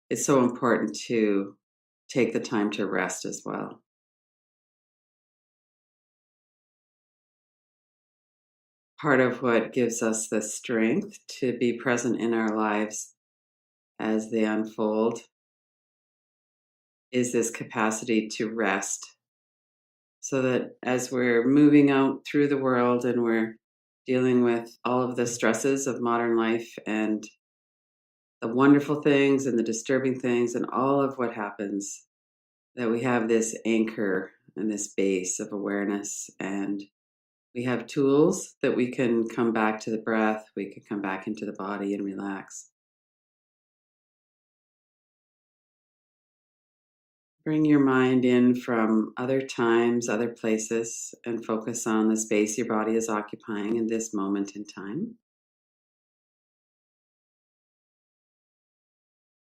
it's so important to take the time to rest as well. Part of what gives us the strength to be present in our lives as they unfold is this capacity to rest so that as we're moving out through the world and we're dealing with all of the stresses of modern life and the wonderful things and the disturbing things and all of what happens, that we have this anchor and this base of awareness, and we have tools that we can come back to the breath, we can come back into the body and relax. Bring your mind in from other times, other places, and focus on the space your body is occupying in this moment in time.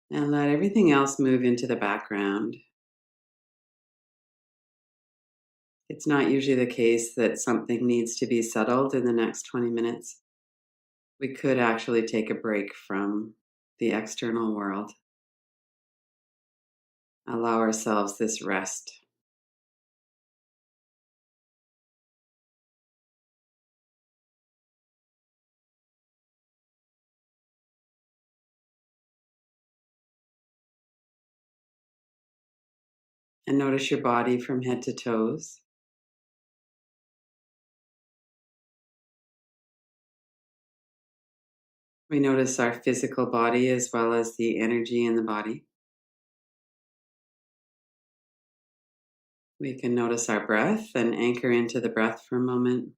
And let everything else move into the background. It's not usually the case that something needs to be settled in the next 20 minutes. We could actually take a break from the external world, allow ourselves this rest. And notice your body from head to toes. We notice our physical body as well as the energy in the body. We can notice our breath and anchor into the breath for a moment.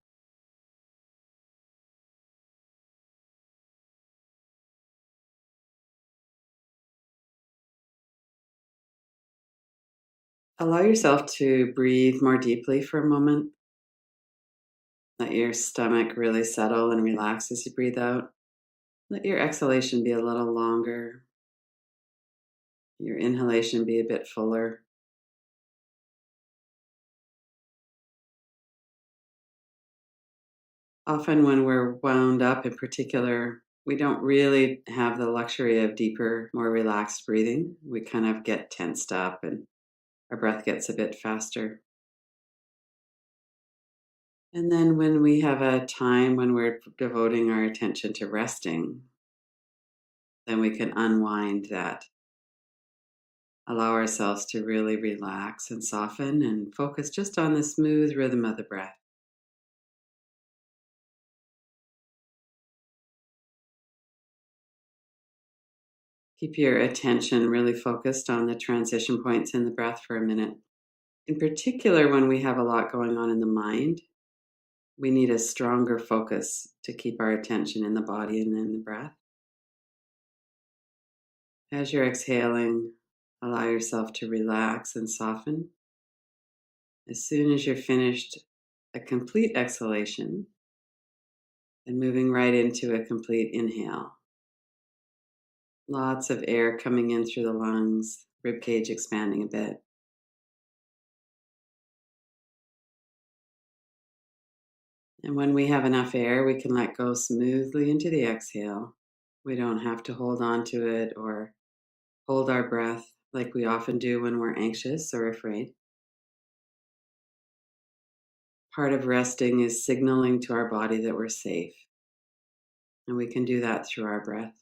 Allow yourself to breathe more deeply for a moment. Let your stomach really settle and relax as you breathe out. Let your exhalation be a little longer, your inhalation be a bit fuller. Often, when we're wound up in particular, we don't really have the luxury of deeper, more relaxed breathing. We kind of get tensed up and our breath gets a bit faster. And then, when we have a time when we're devoting our attention to resting, then we can unwind that. Allow ourselves to really relax and soften and focus just on the smooth rhythm of the breath. Keep your attention really focused on the transition points in the breath for a minute. In particular, when we have a lot going on in the mind, we need a stronger focus to keep our attention in the body and in the breath. As you're exhaling, allow yourself to relax and soften. As soon as you're finished a complete exhalation, and moving right into a complete inhale. Lots of air coming in through the lungs, rib cage expanding a bit. And when we have enough air, we can let go smoothly into the exhale. We don't have to hold on to it or hold our breath like we often do when we're anxious or afraid. Part of resting is signaling to our body that we're safe. And we can do that through our breath.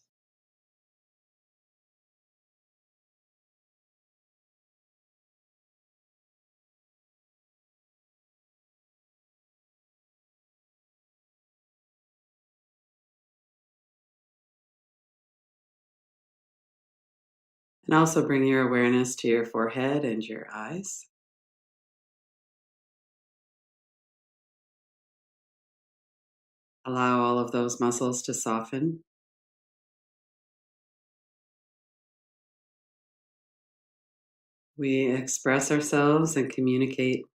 And also bring your awareness to your forehead and your eyes. Allow all of those muscles to soften. We express ourselves and communicate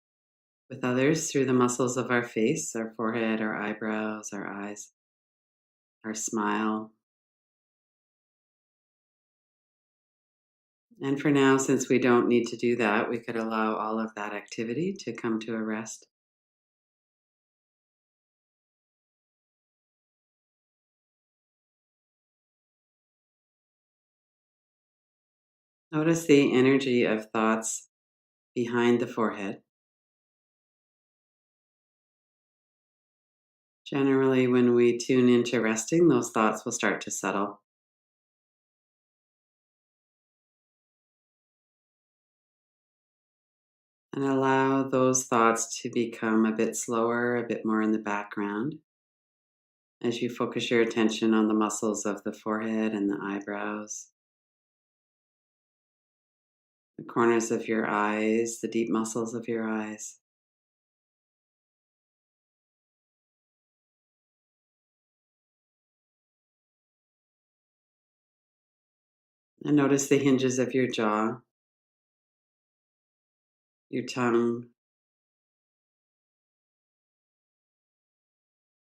with others through the muscles of our face, our forehead, our eyebrows, our eyes, our smile. And for now, since we don't need to do that, we could allow all of that activity to come to a rest. Notice the energy of thoughts behind the forehead. Generally, when we tune into resting, those thoughts will start to settle. And allow those thoughts to become a bit slower, a bit more in the background as you focus your attention on the muscles of the forehead and the eyebrows, the corners of your eyes, the deep muscles of your eyes. And notice the hinges of your jaw, your tongue,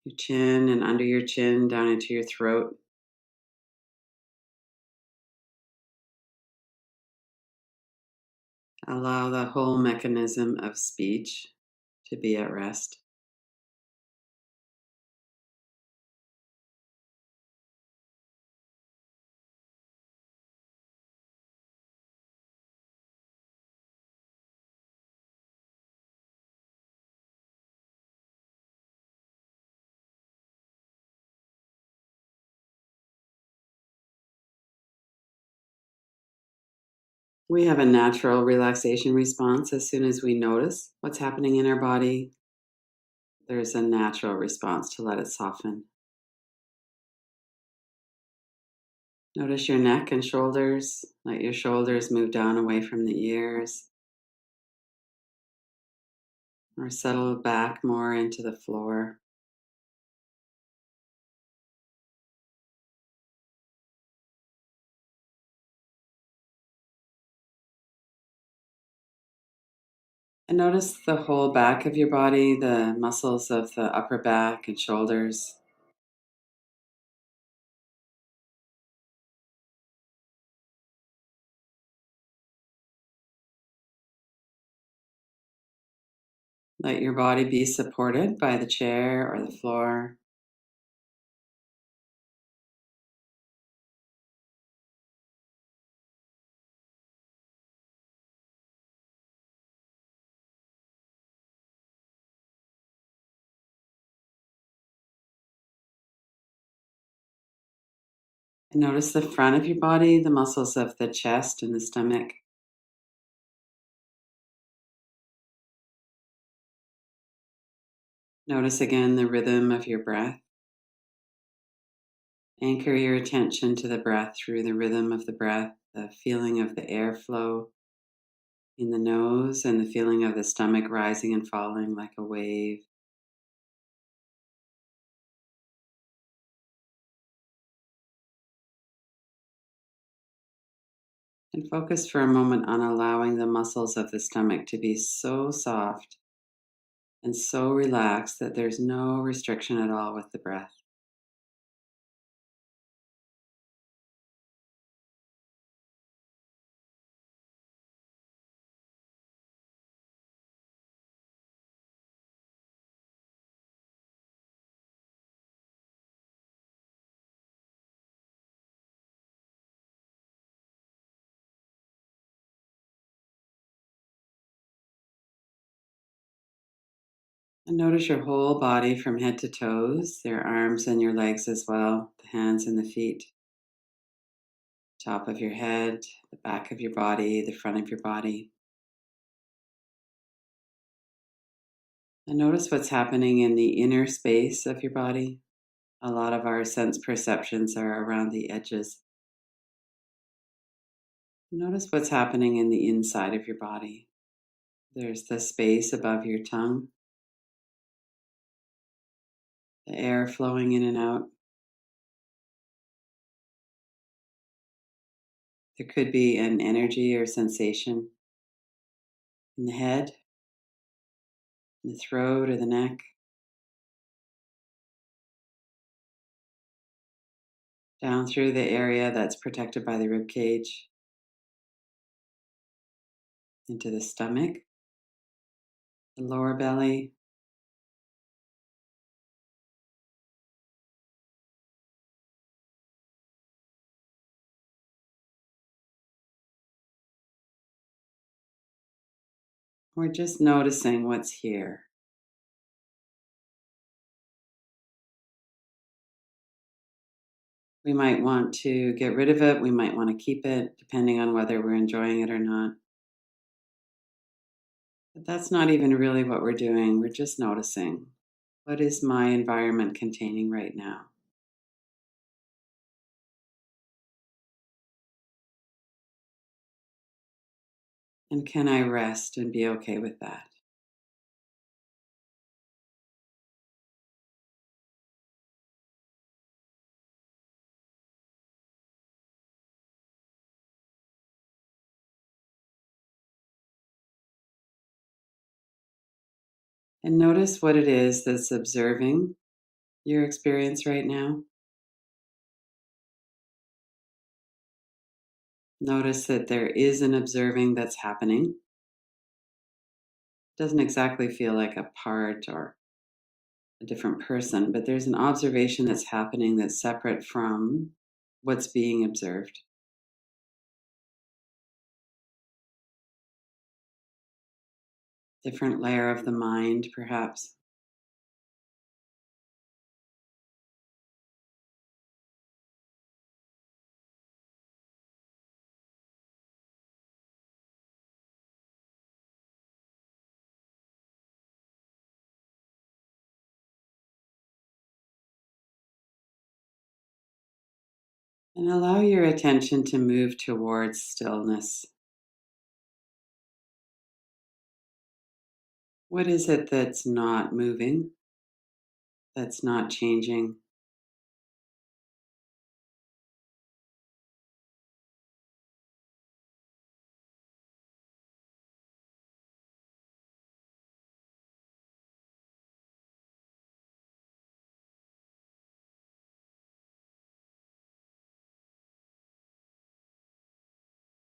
your chin, and under your chin down into your throat. Allow the whole mechanism of speech to be at rest. We have a natural relaxation response as soon as we notice what's happening in our body. There's a natural response to let it soften. Notice your neck and shoulders. Let your shoulders move down away from the ears or settle back more into the floor. And notice the whole back of your body, the muscles of the upper back and shoulders. Let your body be supported by the chair or the floor. And notice the front of your body, the muscles of the chest and the stomach. Notice again the rhythm of your breath. Anchor your attention to the breath through the rhythm of the breath, the feeling of the airflow in the nose, and the feeling of the stomach rising and falling like a wave. And focus for a moment on allowing the muscles of the stomach to be so soft and so relaxed that there's no restriction at all with the breath. And notice your whole body from head to toes, your arms and your legs as well, the hands and the feet, top of your head, the back of your body, the front of your body. And notice what's happening in the inner space of your body. A lot of our sense perceptions are around the edges. Notice what's happening in the inside of your body. There's the space above your tongue, the air flowing in and out. There could be an energy or sensation in the head, in the throat, or the neck, down through the area that's protected by the rib cage, into the stomach, the lower belly, We're just noticing what's here. We might want to get rid of it. We might want to keep it, depending on whether we're enjoying it or not. But that's not even really what we're doing. We're just noticing. What is my environment containing right now? And can I rest and be okay with that? And notice what it is that's observing your experience right now. Notice that there is an observing that's happening. Doesn't exactly feel like a part or a different person, but there's an observation that's happening that's separate from what's being observed. Different layer of the mind, perhaps. And allow your attention to move towards stillness. What is it that's not moving, that's not changing?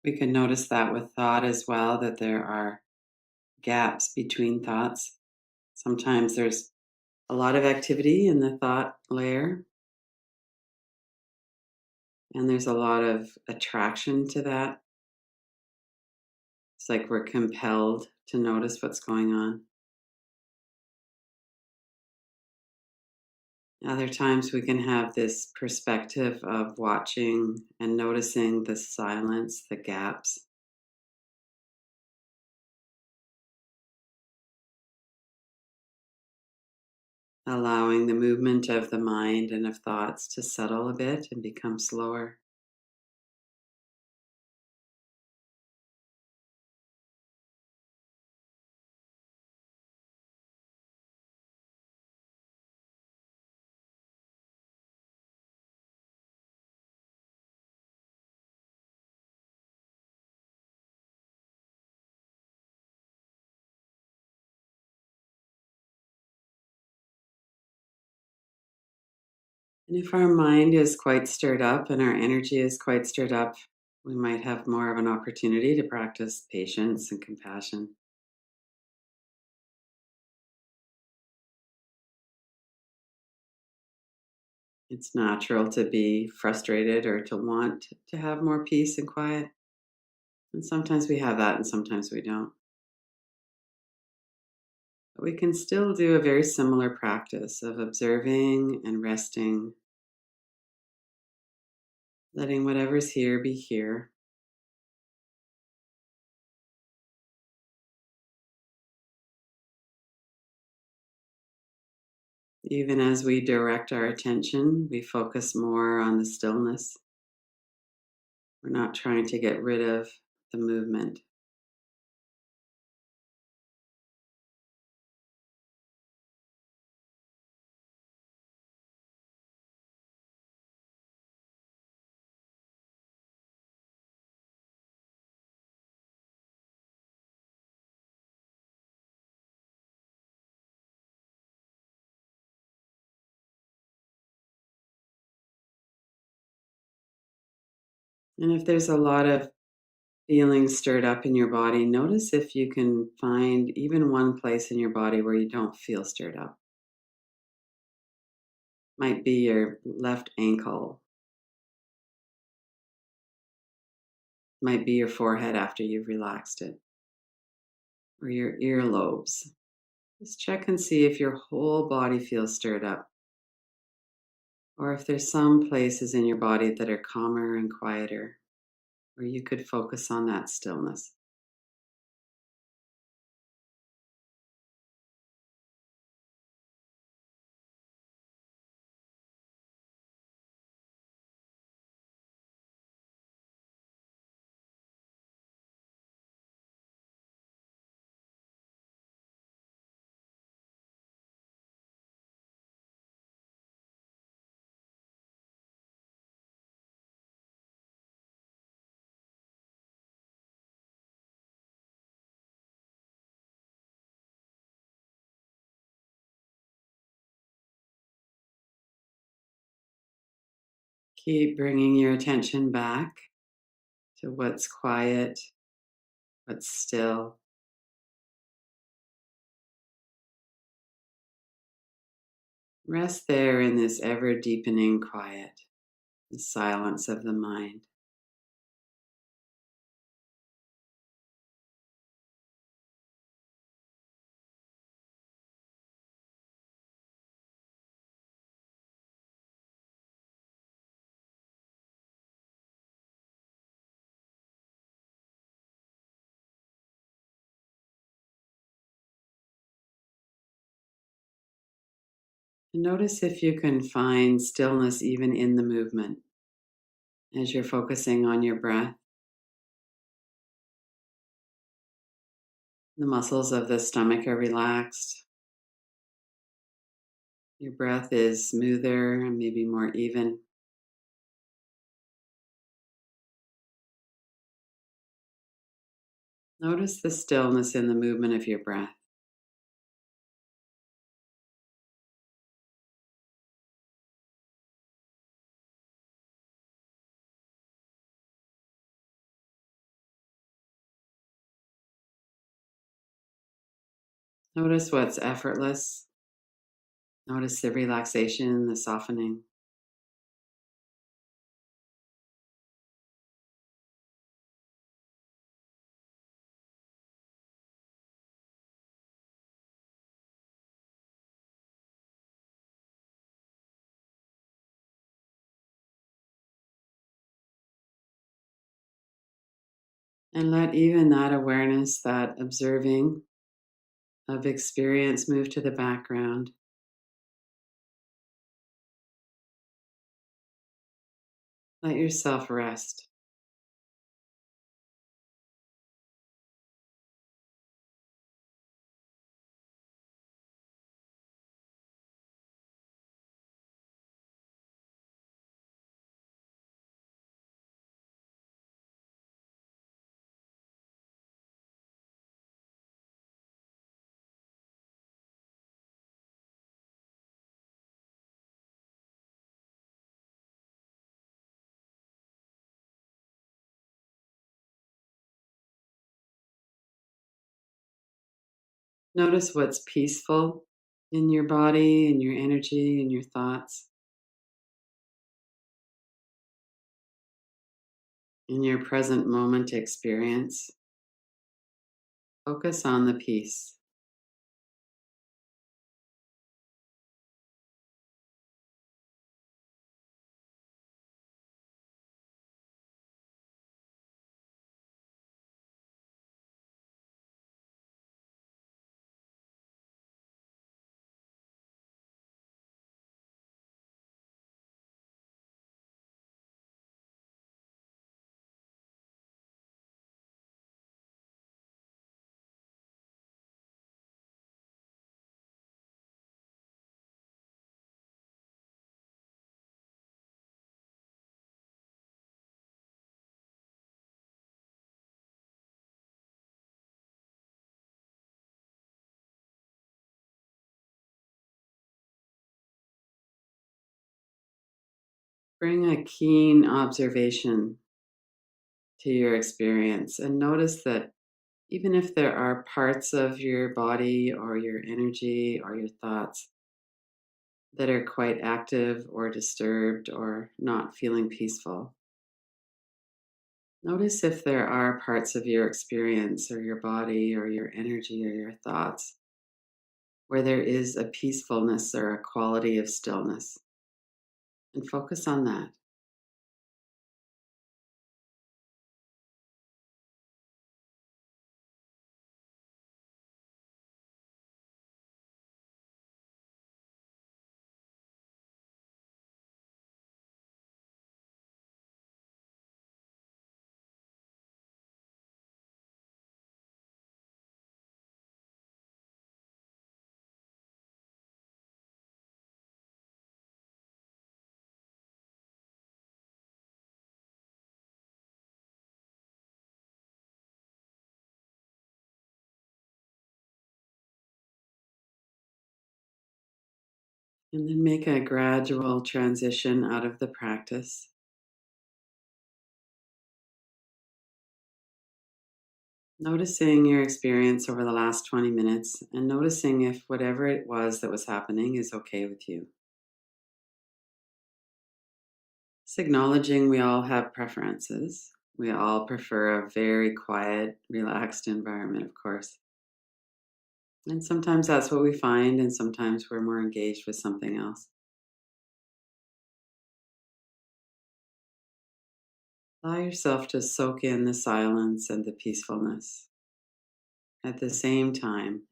We can notice that with thought as well, that there are gaps between thoughts. Sometimes there's a lot of activity in the thought layer, and there's a lot of attraction to that. It's like we're compelled to notice what's going on. Other times we can have this perspective of watching and noticing the silence, the gaps, allowing the movement of the mind and of thoughts to settle a bit and become slower. And if our mind is quite stirred up and our energy is quite stirred up, we might have more of an opportunity to practice patience and compassion. It's natural to be frustrated or to want to have more peace and quiet. And sometimes we have that and sometimes we don't. But we can still do a very similar practice of observing and resting, letting whatever's here be here. Even as we direct our attention, we focus more on the stillness. We're not trying to get rid of the movement. And if there's a lot of feelings stirred up in your body, notice if you can find even one place in your body where you don't feel stirred up. Might be your left ankle, might be your forehead after you've relaxed it, or your earlobes. Just check and see if your whole body feels stirred up, or if there's some places in your body that are calmer and quieter, where you could focus on that stillness. Keep bringing your attention back to what's quiet, what's still. Rest there in this ever deepening quiet, the silence of the mind. And notice if you can find stillness even in the movement as you're focusing on your breath. The muscles of the stomach are relaxed. Your breath is smoother and maybe more even. Notice the stillness in the movement of your breath. Notice what's effortless. Notice the relaxation, the softening. And let even that awareness, that observing of experience move to the background. Let yourself rest. Notice what's peaceful in your body, in your energy, in your thoughts, in your present moment experience. Focus on the peace. Bring a keen observation to your experience and notice that even if there are parts of your body or your energy or your thoughts that are quite active or disturbed or not feeling peaceful, Notice if there are parts of your experience or your body or your energy or your thoughts where there is a peacefulness or a quality of stillness, and focus on that. And then make a gradual transition out of the practice, noticing your experience over the last 20 minutes and noticing if whatever it was that was happening is okay with you. Just acknowledging we all have preferences. We all prefer a very quiet, relaxed environment, of course. And sometimes that's what we find, and sometimes we're more engaged with something else. Allow yourself to soak in the silence and the peacefulness at the same time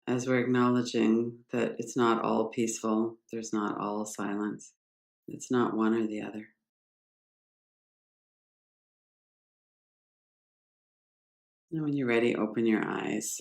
as we're acknowledging that it's not all peaceful, there's not all silence, it's not one or the other. And when you're ready, open your eyes.